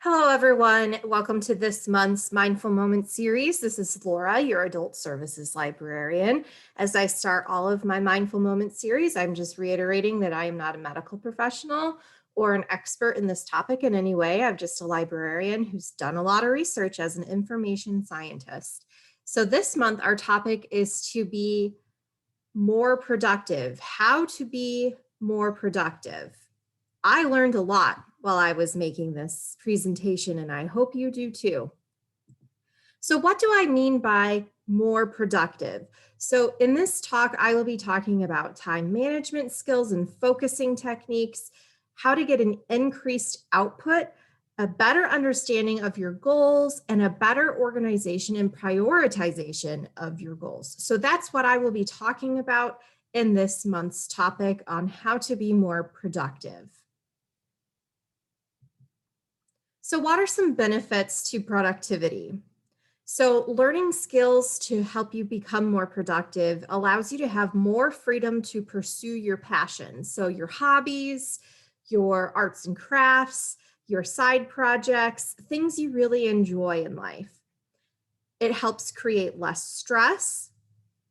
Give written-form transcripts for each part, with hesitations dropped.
Hello, everyone. Welcome to this month's Mindful Moment series. This is Laura, your adult services librarian. As I start all of my Mindful Moment series, I'm just reiterating that I am not a medical professional or an expert in this topic in any way. I'm just a librarian who's done a lot of research as an information scientist. So this month, our topic is to be more productive, how to be more productive. I learned a lot while I was making this presentation, and I hope you do too. So what do I mean by more productive? So in this talk, I will be talking about time management skills and focusing techniques, how to get an increased output, a better understanding of your goals, and a better organization and prioritization of your goals. So that's what I will be talking about in this month's topic on how to be more productive. So what are some benefits to productivity? So learning skills to help you become more productive allows you to have more freedom to pursue your passions. So your hobbies, your arts and crafts, your side projects, things you really enjoy in life. It helps create less stress.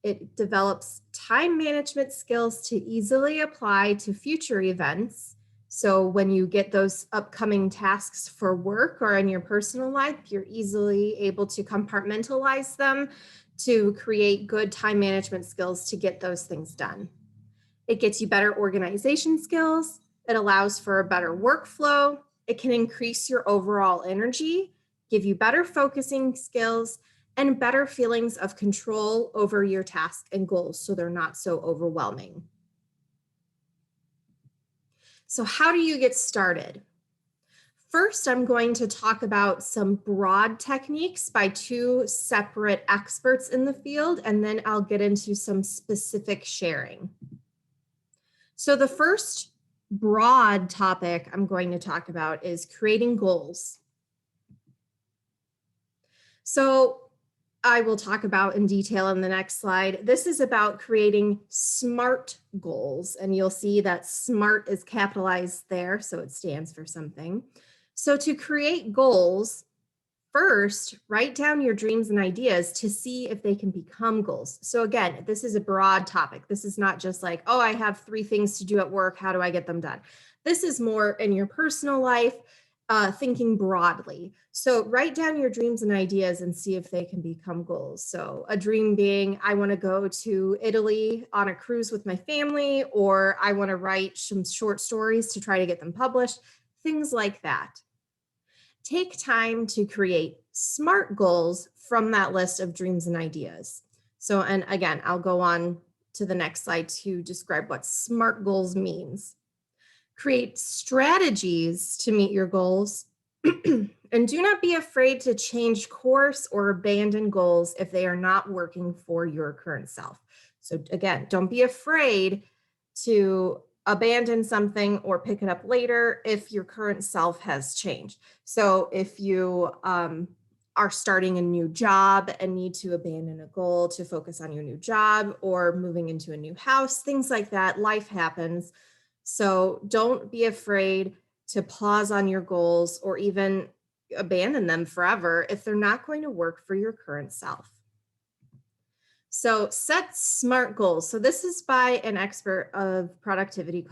It develops time management skills to easily apply to future events. So when you get those upcoming tasks for work or in your personal life, you're easily able to compartmentalize them to create good time management skills to get those things done. It gets you better organization skills. It allows for a better workflow. It can increase your overall energy, give you better focusing skills, and better feelings of control over your tasks and goals so they're not so overwhelming. So how do you get started? First, I'm going to talk about some broad techniques by two separate experts in the field, and then I'll get into some specific sharing. So the first broad topic I'm going to talk about is creating goals. So I will talk about in detail in the next slide. This is about creating SMART goals, and you'll see that SMART is capitalized there, so it stands for something. So to create goals, first, write down your dreams and ideas to see if they can become goals. So again, this is a broad topic. This is not just like, oh, I have 3 things to do at work. How do I get them done? This is more in your personal life, thinking broadly. So write down your dreams and ideas and see if they can become goals. So a dream being, I want to go to Italy on a cruise with my family, or I want to write some short stories to try to get them published, things like that. Take time to create SMART goals from that list of dreams and ideas. So, and again, I'll go on to the next slide to describe what SMART goals means. Create strategies to meet your goals. And do not be afraid to change course or abandon goals if they are not working for your current self. So again, don't be afraid to abandon something or pick it up later if your current self has changed. So if you are starting a new job and need to abandon a goal to focus on your new job, or moving into a new house, things like that, life happens. So don't be afraid to pause on your goals or even abandon them forever if they're not going to work for your current self. So set SMART goals. So this is by an expert of productivity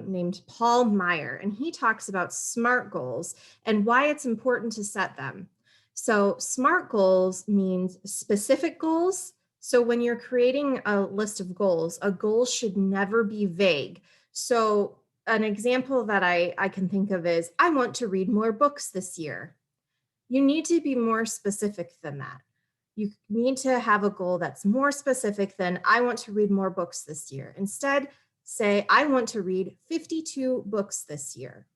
named Paul Meyer, and he talks about SMART goals and why it's important to set them. So SMART goals means specific goals. So when you're creating a list of goals, a goal should never be vague. So an example that I can think of is, I want to read more books this year. You need to be more specific than that. You need to have a goal that's more specific than, I want to read more books this year. Instead, say, I want to read 52 books this year.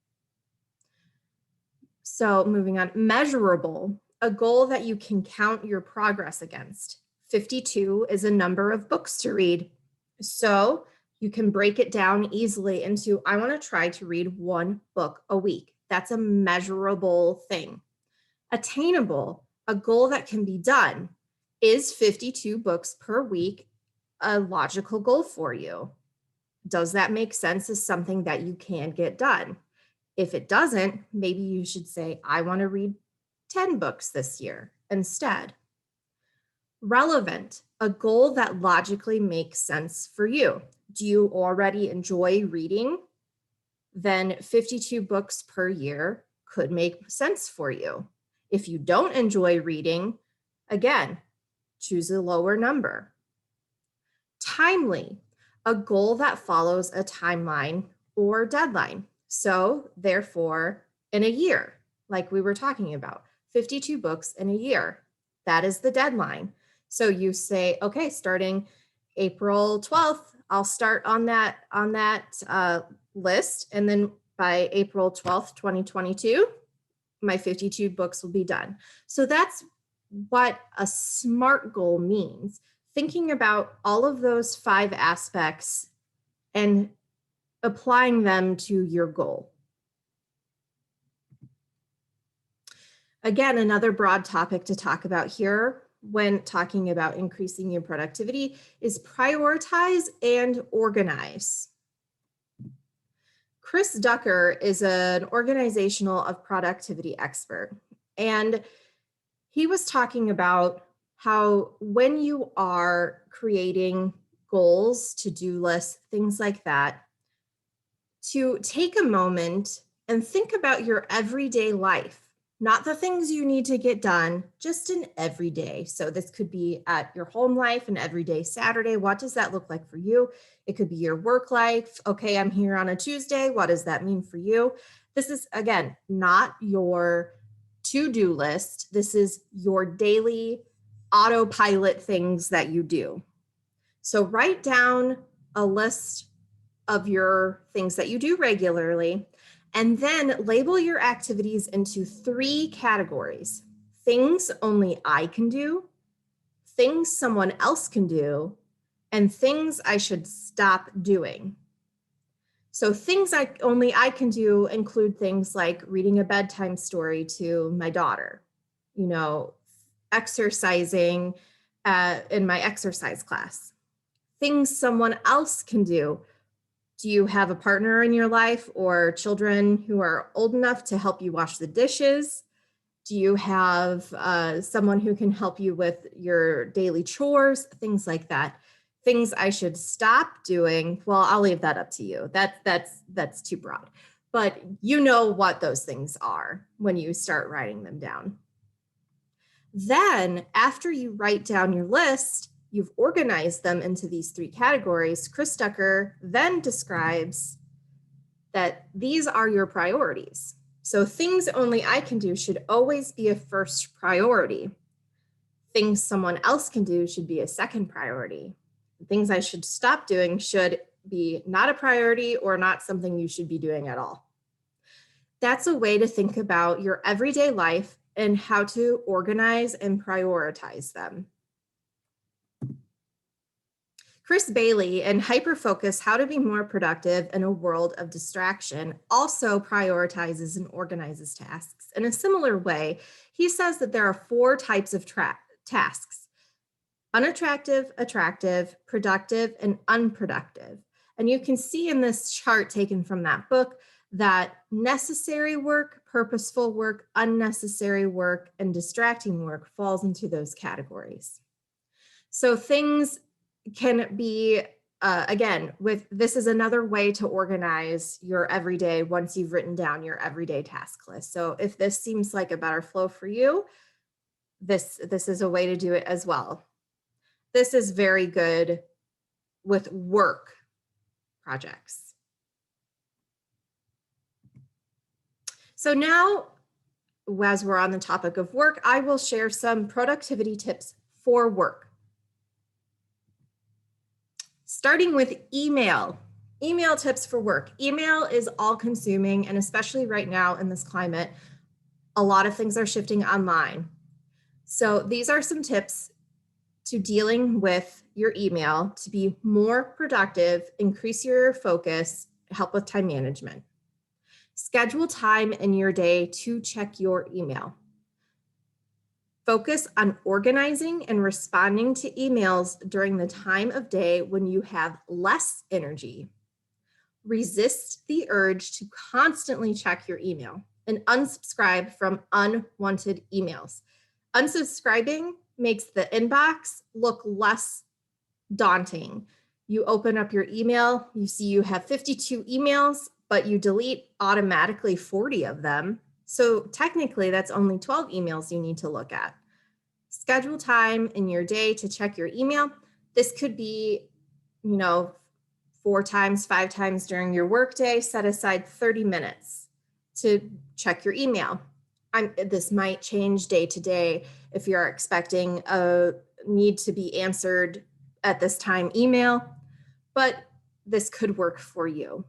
So moving on, measurable, a goal that you can count your progress against. 52 is a number of books to read. So you can break it down easily into, I want to try to read 1 book a week. That's a measurable thing. Attainable, a goal that can be done. Is 52 books per week a logical goal for you? Does that make sense as something that you can get done? If it doesn't, maybe you should say, I want to read 10 books this year instead. Relevant, a goal that logically makes sense for you. Do you already enjoy reading? Then 52 books per year could make sense for you. If you don't enjoy reading, again, choose a lower number. Timely, a goal that follows a timeline or deadline. So therefore, in a year, like we were talking about, 52 books in a year, that is the deadline. So you say, okay, starting April 12th, I'll start on that list. And then by April 12th, 2022, my 52 books will be done. So that's what a SMART goal means. Thinking about all of those 5 aspects and applying them to your goal. Again, another broad topic to talk about here when talking about increasing your productivity is prioritize and organize. Chris Ducker is an organizational of productivity expert, and he was talking about how when you are creating goals, to-do lists, things like that, to take a moment and think about your everyday life, not the things you need to get done, just an everyday. So this could be at your home life, an everyday Saturday. What does that look like for you? It could be your work life. Okay, I'm here on a Tuesday. What does that mean for you? This is, again, not your to-do list. This is your daily autopilot things that you do. So write down a list of your things that you do regularly, and then label your activities into 3 categories: things only I can do, things someone else can do, and things I should stop doing. So things only I can do include things like reading a bedtime story to my daughter, exercising in my exercise class. Things someone else can do. Do you have a partner in your life or children who are old enough to help you wash the dishes? Do you have someone who can help you with your daily chores? Things like that. Things I should stop doing. Well, I'll leave that up to you. That's too broad. But you know what those things are when you start writing them down. Then, after you write down your list, you've organized them into these 3 categories. Chris Ducker then describes that these are your priorities. So things only I can do should always be a first priority. Things someone else can do should be a second priority. Things I should stop doing should be not a priority or not something you should be doing at all. That's a way to think about your everyday life and how to organize and prioritize them. Chris Bailey in Hyperfocus, How to Be More Productive in a World of Distraction, also prioritizes and organizes tasks. In a similar way, he says that there are 4 types of tasks: unattractive, attractive, productive, and unproductive. And you can see in this chart taken from that book that necessary work, purposeful work, unnecessary work, and distracting work falls into those categories. So things can be, again, this is another way to organize your everyday once you've written down your everyday task list. So if this seems like a better flow for you, this is a way to do it as well. This is very good with work projects. So now, as we're on the topic of work, I will share some productivity tips for work. Starting with email tips for work. Email is all consuming, and especially right now in this climate, a lot of things are shifting online. So these are some tips to dealing with your email to be more productive, increase your focus, help with time management. Schedule time in your day to check your email. Focus on organizing and responding to emails during the time of day when you have less energy. Resist the urge to constantly check your email and unsubscribe from unwanted emails. Unsubscribing makes the inbox look less daunting. You open up your email, you see you have 52 emails, but you delete automatically 40 of them. So technically, that's only 12 emails you need to look at. Schedule time in your day to check your email. This could be, 4 times, 5 times during your workday. Set aside 30 minutes to check your email. This might change day to day if you're expecting a need to be answered at this time email, but this could work for you.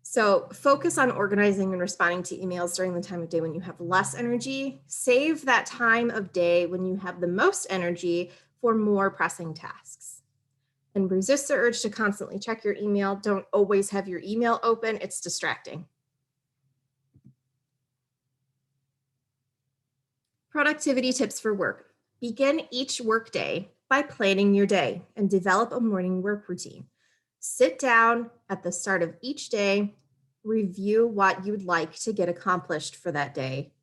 So focus on organizing and responding to emails during the time of day when you have less energy. Save that time of day when you have the most energy for more pressing tasks. And resist the urge to constantly check your email. Don't always have your email open. It's distracting. Productivity tips for work. Begin each workday by planning your day and develop a morning work routine. Sit down at the start of each day, review what you'd like to get accomplished for that day,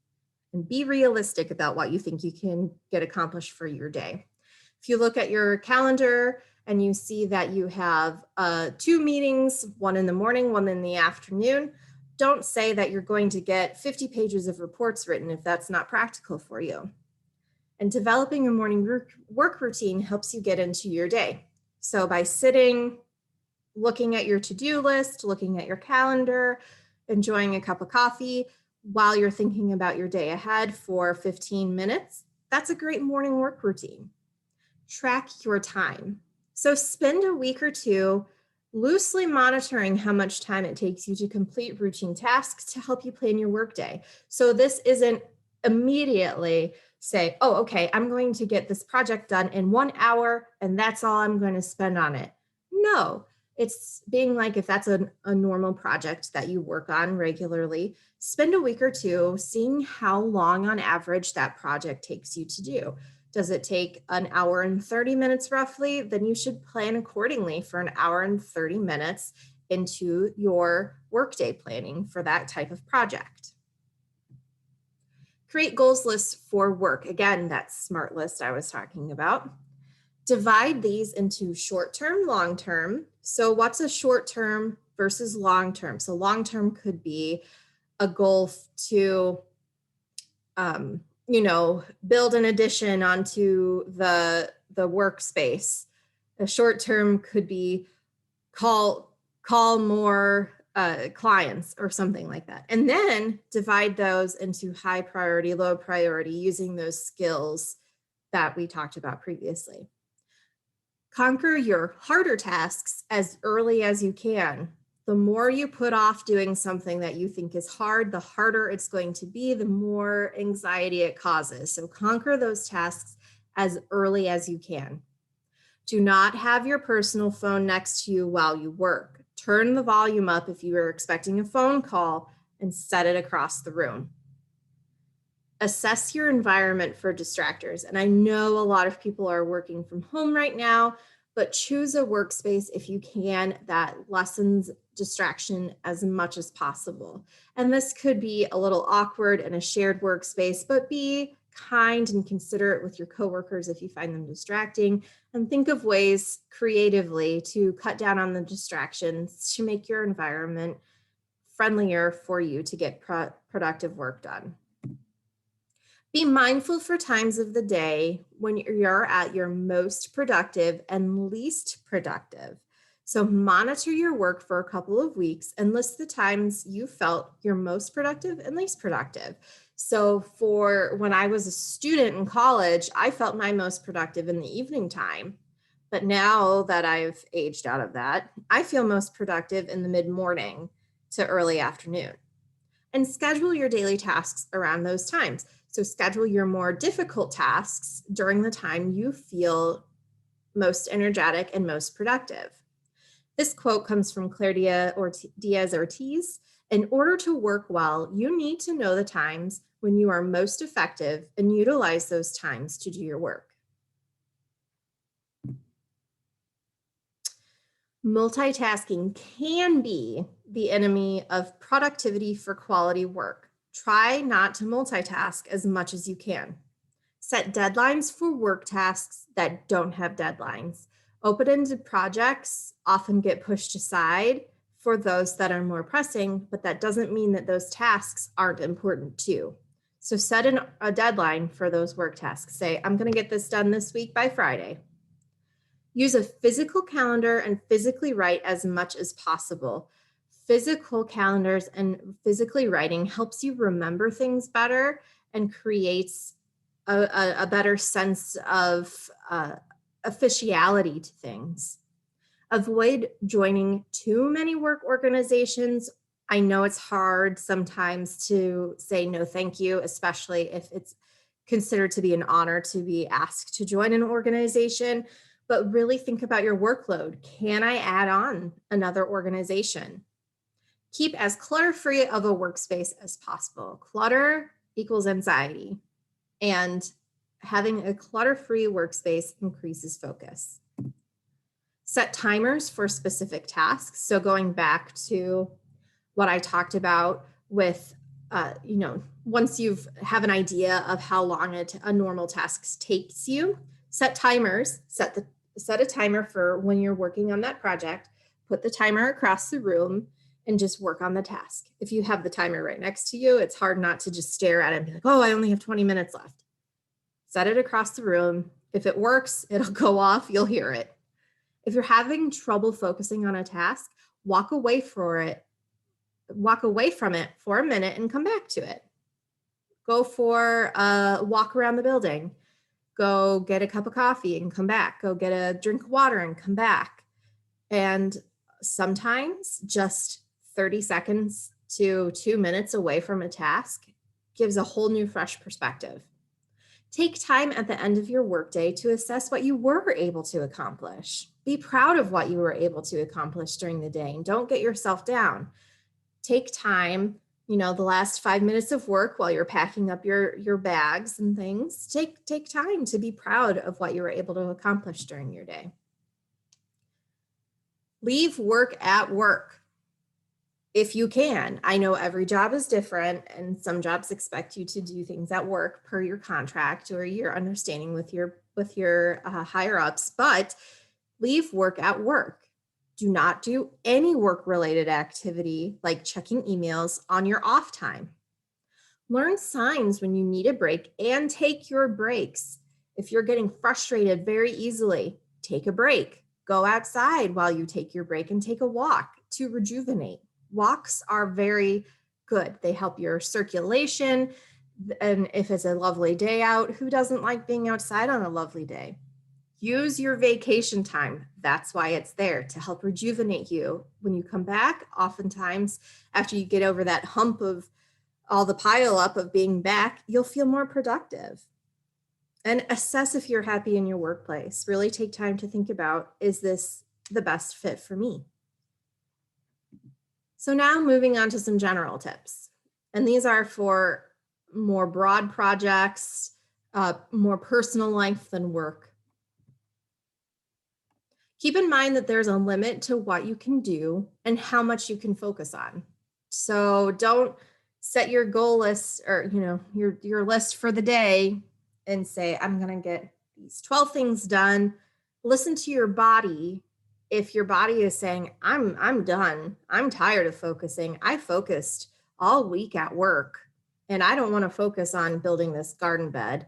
and be realistic about what you think you can get accomplished for your day. If you look at your calendar and you see that you have 2 meetings, one in the morning, one in the afternoon, don't say that you're going to get 50 pages of reports written if that's not practical for you. And developing a morning work routine helps you get into your day. So by sitting, looking at your to-do list, looking at your calendar, enjoying a cup of coffee while you're thinking about your day ahead for 15 minutes, that's a great morning work routine. Track your time. So spend a week or two loosely monitoring how much time it takes you to complete routine tasks to help you plan your workday. So this isn't immediately say, oh, okay, I'm going to get this project done in 1 hour and that's all I'm going to spend on it. No, it's being like, if that's a normal project that you work on regularly, spend a week or two seeing how long on average that project takes you to do. Does it take 1 hour and 30 minutes roughly? Then you should plan accordingly for 1 hour and 30 minutes into your workday planning for that type of project. Create goals lists for work. Again, that SMART list I was talking about. Divide these into short-term, long-term. So what's a short-term versus long-term? So long-term could be a goal to build an addition onto the workspace. A short term could be call more clients or something like that. And then divide those into high priority, low priority, using those skills that we talked about previously. Conquer your harder tasks as early as you can. The more you put off doing something that you think is hard, the harder it's going to be, the more anxiety it causes. So conquer those tasks as early as you can. Do not have your personal phone next to you while you work. Turn the volume up if you are expecting a phone call and set it across the room. Assess your environment for distractors. And I know a lot of people are working from home right now, but choose a workspace if you can that lessens distraction as much as possible. And this could be a little awkward in a shared workspace, but be kind and considerate with your coworkers if you find them distracting, and think of ways creatively to cut down on the distractions to make your environment friendlier for you to get productive work done. Be mindful for times of the day when you're at your most productive and least productive. So monitor your work for a couple of weeks and list the times you felt your most productive and least productive. So for when I was a student in college, I felt my most productive in the evening time. But now that I've aged out of that, I feel most productive in the mid-morning to early afternoon. And schedule your daily tasks around those times. So schedule your more difficult tasks during the time you feel most energetic and most productive. This quote comes from Claire Diaz-Ortiz. In order to work well, you need to know the times when you are most effective and utilize those times to do your work. Multitasking can be the enemy of productivity for quality work. Try not to multitask as much as you can. Set deadlines for work tasks that don't have deadlines. Open-ended projects often get pushed aside for those that are more pressing, but that doesn't mean that those tasks aren't important too. So set a deadline for those work tasks. Say, I'm going to get this done this week by Friday. Use a physical calendar and physically write as much as possible. Physical calendars and physically writing helps you remember things better and creates a better sense of officiality to things. Avoid joining too many work organizations. I know it's hard sometimes to say no thank you, especially if it's considered to be an honor to be asked to join an organization, but really think about your workload. Can I add on another organization? Keep as clutter-free of a workspace as possible. Clutter equals anxiety, and having a clutter-free workspace increases focus. Set timers for specific tasks. So going back to what I talked about with, once you have an idea of how long a normal task takes you, set timers, set a timer for when you're working on that project, put the timer across the room and just work on the task. If you have the timer right next to you, it's hard not to just stare at it and be like, oh, I only have 20 minutes left. Set it across the room. If it works, it'll go off, you'll hear it. If you're having trouble focusing on a task, walk away from it for a minute and come back to it. Go for a walk around the building. Go get a cup of coffee and come back. Go get a drink of water and come back. And sometimes just 30 seconds to 2 minutes away from a task gives a whole new fresh perspective. Take time at the end of your workday to assess what you were able to accomplish. Be proud of what you were able to accomplish during the day and don't get yourself down. Take time, the last 5 minutes of work while you're packing up your bags and things, take time to be proud of what you were able to accomplish during your day. Leave work at work if you can. I know every job is different and some jobs expect you to do things at work per your contract or your understanding with your higher ups, but leave work at work. Do not do any work-related activity like checking emails on your off time. Learn signs when you need a break and take your breaks. If you're getting frustrated very easily, take a break. Go outside while you take your break and take a walk to rejuvenate. Walks are very good. They help your circulation. And if it's a lovely day out, who doesn't like being outside on a lovely day? Use your vacation time. That's why it's there, to help rejuvenate you. When you come back, oftentimes after you get over that hump of all the pile up of being back, you'll feel more productive. And assess if you're happy in your workplace. Really take time to think about, is this the best fit for me? So now moving on to some general tips. And these are for more broad projects, more personal life than work. Keep in mind that there's a limit to what you can do and how much you can focus on. So don't set your goal list or your list for the day and say, I'm going to get these 12 things done. Listen to your body. If your body is saying, I'm done, I'm tired of focusing, I focused all week at work and I don't want to focus on building this garden bed,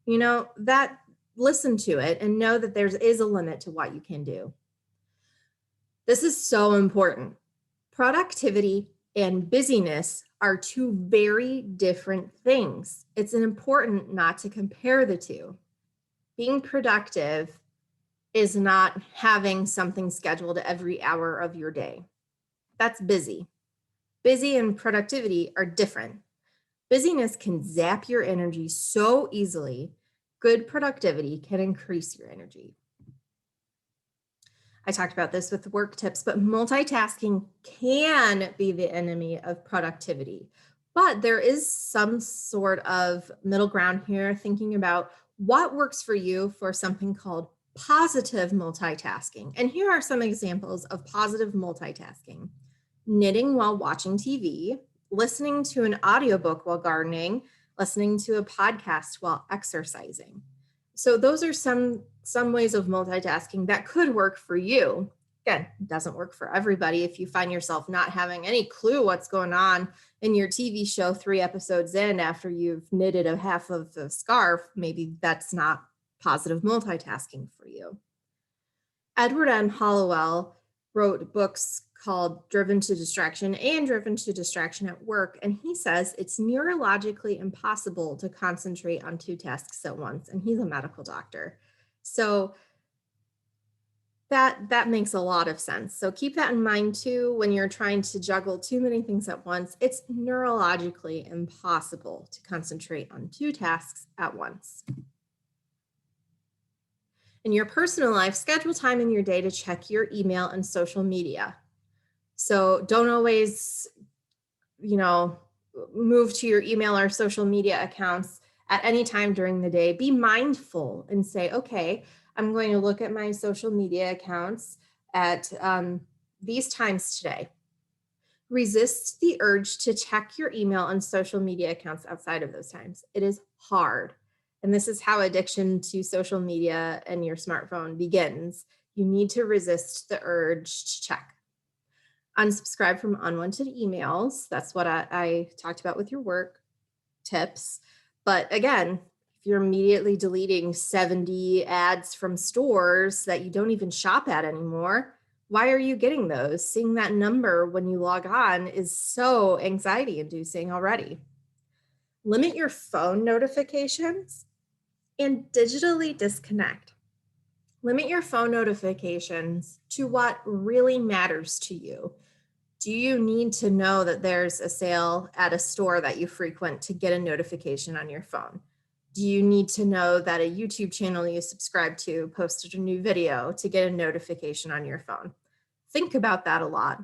that listen to it and know that there is a limit to what you can do. This is so important. Productivity and busyness are two very different things. It's important not to compare the two. Being productive is not having something scheduled every hour of your day. That's busy. Busy and productivity are different. Busyness can zap your energy so easily. Good productivity can increase your energy. I talked about this with work tips, but multitasking can be the enemy of productivity. But there is some sort of middle ground here, thinking about what works for you for something called Positive multitasking. And here are some examples of positive multitasking. Knitting while watching TV, listening to an audiobook while gardening, listening to a podcast while exercising. So those are some ways of multitasking that could work for you. Again, it doesn't work for everybody. If you find yourself not having any clue what's going on in your TV show 3 episodes in after you've knitted a half of the scarf, maybe that's not positive multitasking for you. Edward M. Hollowell wrote books called Driven to Distraction and Driven to Distraction at Work, and he says it's neurologically impossible to concentrate on 2 tasks at once, and he's a medical doctor. So that makes a lot of sense. So keep that in mind too when you're trying to juggle too many things at once. It's neurologically impossible to concentrate on 2 tasks at once. In your personal life, schedule time in your day to check your email and social media. So don't always, move to your email or social media accounts at any time during the day. Be mindful and say, okay, I'm going to look at my social media accounts at these times today. Resist the urge to check your email and social media accounts outside of those times. It is hard. And this is how addiction to social media and your smartphone begins. You need to resist the urge to check. Unsubscribe from unwanted emails. That's what I talked about with your work tips. But again, if you're immediately deleting 70 ads from stores that you don't even shop at anymore, why are you getting those? Seeing that number when you log on is so anxiety inducing already. Limit your phone notifications and digitally disconnect. Limit your phone notifications to what really matters to you. Do you need to know that there's a sale at a store that you frequent to get a notification on your phone? Do you need to know that a YouTube channel you subscribe to posted a new video to get a notification on your phone? Think about that a lot.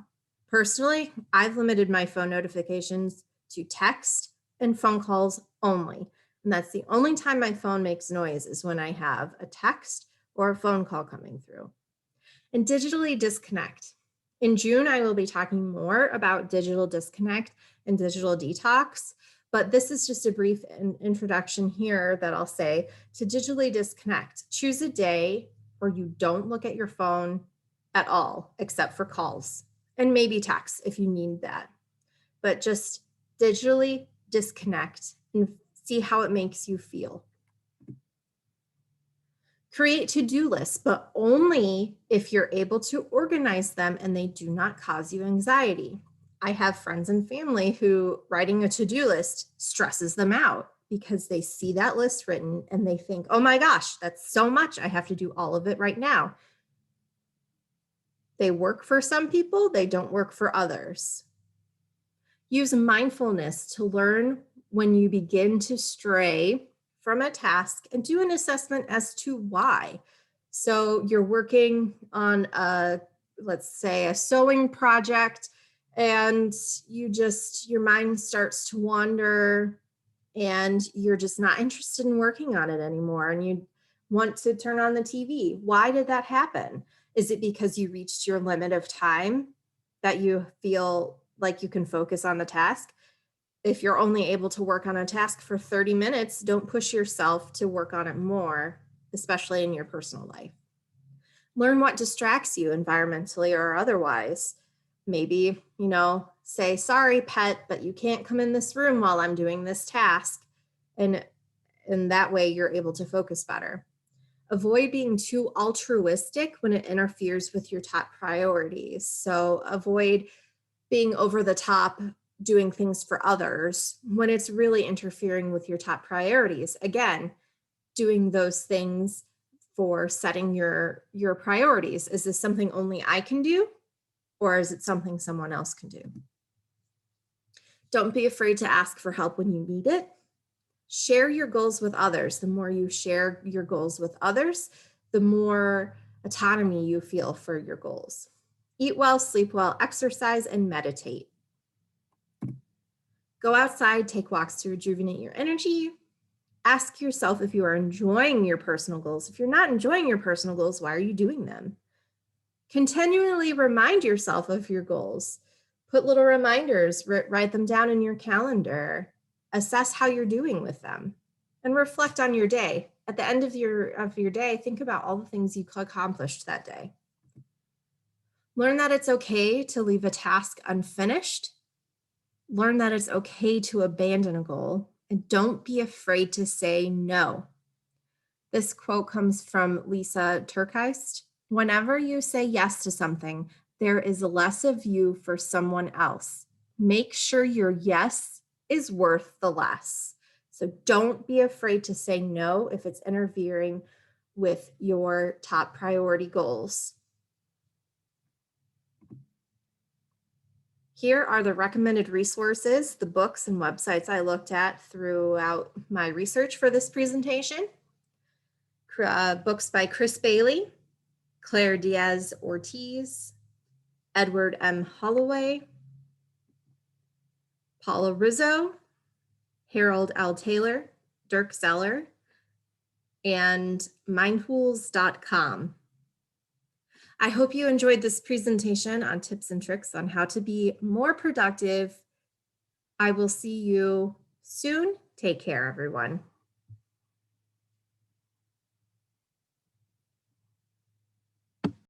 Personally, I've limited my phone notifications to text and phone calls only. And that's the only time my phone makes noise is when I have a text or a phone call coming through. And digitally disconnect. In June, I will be talking more about digital disconnect and digital detox, but this is just a brief introduction here that I'll say to digitally disconnect. Choose a day where you don't look at your phone at all, except for calls and maybe texts if you need that. But just digitally disconnect and see how it makes you feel. Create to-do lists, but only if you're able to organize them and they do not cause you anxiety. I have friends and family who writing a to-do list stresses them out because they see that list written and they think, oh my gosh, that's so much. I have to do all of it right now. They work for some people, they don't work for others. Use mindfulness to learn when you begin to stray from a task and do an assessment as to why. So you're working on let's say a sewing project and your mind starts to wander and you're just not interested in working on it anymore and you want to turn on the TV. Why did that happen? Is it because you reached your limit of time that you feel like you can focus on the task? If you're only able to work on a task for 30 minutes, don't push yourself to work on it more, especially in your personal life. Learn what distracts you environmentally or otherwise. Maybe, say, sorry, pet, but you can't come in this room while I'm doing this task. And that way you're able to focus better. Avoid being too altruistic when it interferes with your top priorities. So avoid being over the top, doing things for others when it's really interfering with your top priorities. Again, doing those things for setting your priorities. Is this something only I can do, or is it something someone else can do? Don't be afraid to ask for help when you need it. Share your goals with others. The more you share your goals with others, the more autonomy you feel for your goals. Eat well, sleep well, exercise, and meditate. Go outside, take walks to rejuvenate your energy. Ask yourself if you are enjoying your personal goals. If you're not enjoying your personal goals, why are you doing them? Continually remind yourself of your goals. Put little reminders, write them down in your calendar. Assess how you're doing with them and reflect on your day. At the end of your day, think about all the things you accomplished that day. Learn that it's okay to leave a task unfinished. Learn that it's okay to abandon a goal, and don't be afraid to say no. This quote comes from Lisa Turkeist. Whenever you say yes to something, there is less of you for someone else. Make sure your yes is worth the less. So don't be afraid to say no if it's interfering with your top priority goals. Here are the recommended resources, the books and websites I looked at throughout my research for this presentation. Books by Chris Bailey, Claire Diaz-Ortiz, Edward M. Holloway, Paula Rizzo, Harold L. Taylor, Dirk Zeller, and mindfulness.com. I hope you enjoyed this presentation on tips and tricks on how to be more productive. I will see you soon. Take care, everyone.